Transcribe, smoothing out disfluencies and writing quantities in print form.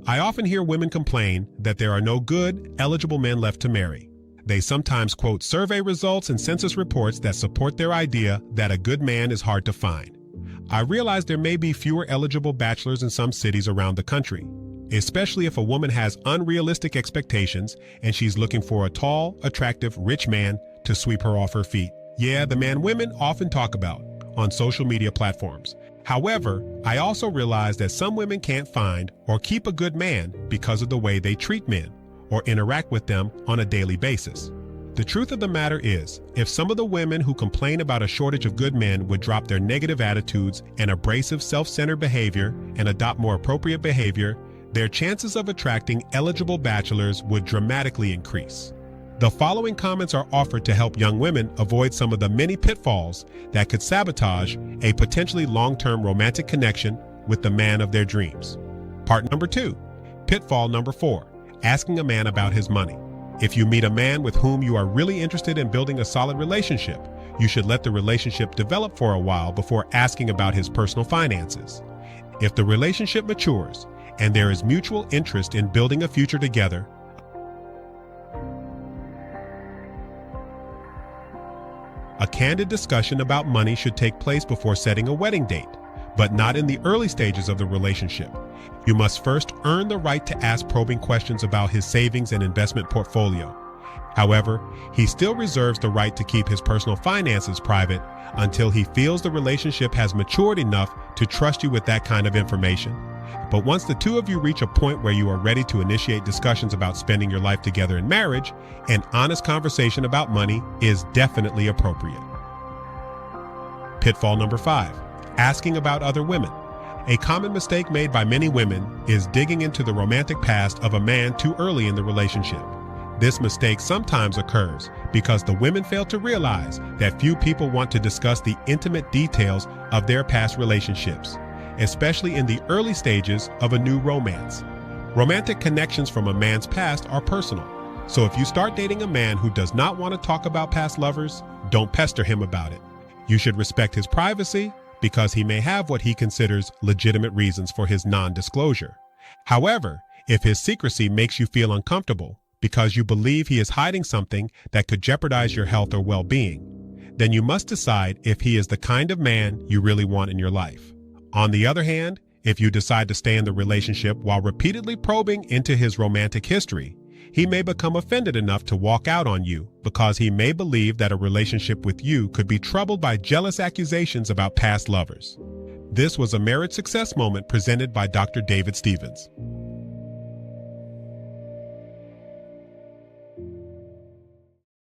I often hear women complain that there are no good, eligible men left to marry. They sometimes quote survey results and census reports that support their idea that a good man is hard to find. I realize there may be fewer eligible bachelors in some cities around the country, especially if a woman has unrealistic expectations and she's looking for a tall, attractive, rich man to sweep her off her feet. Yeah, the man women often talk about on social media platforms. However, I also realize that some women can't find or keep a good man because of the way they treat men or interact with them on a daily basis. The truth of the matter is, if some of the women who complain about a shortage of good men would drop their negative attitudes and abrasive self-centered behavior and adopt more appropriate behavior, their chances of attracting eligible bachelors would dramatically increase. The following comments are offered to help young women avoid some of the many pitfalls that could sabotage a potentially long-term romantic connection with the man of their dreams. Part number 2, pitfall number 4, asking a man about his money. If you meet a man with whom you are really interested in building a solid relationship, you should let the relationship develop for a while before asking about his personal finances. If the relationship matures and there is mutual interest in building a future together, a candid discussion about money should take place before setting a wedding date, but not in the early stages of the relationship. You must first earn the right to ask probing questions about his savings and investment portfolio. However, he still reserves the right to keep his personal finances private until he feels the relationship has matured enough to trust you with that kind of information. But once the two of you reach a point where you are ready to initiate discussions about spending your life together in marriage, an honest conversation about money is definitely appropriate. Pitfall number 5, asking about other women. A common mistake made by many women is digging into the romantic past of a man too early in the relationship. This mistake sometimes occurs because the women fail to realize that few people want to discuss the intimate details of their past relationships, especially in the early stages of a new romance. Romantic connections from a man's past are personal, so if you start dating a man who does not want to talk about past lovers, don't pester him about it. You should respect his privacy because he may have what he considers legitimate reasons for his non-disclosure. However, if his secrecy makes you feel uncomfortable because you believe he is hiding something that could jeopardize your health or well-being, then you must decide if he is the kind of man you really want in your life. On the other hand, if you decide to stay in the relationship while repeatedly probing into his romantic history, he may become offended enough to walk out on you because he may believe that a relationship with you could be troubled by jealous accusations about past lovers. This was a marriage success moment presented by Dr. David Stevens.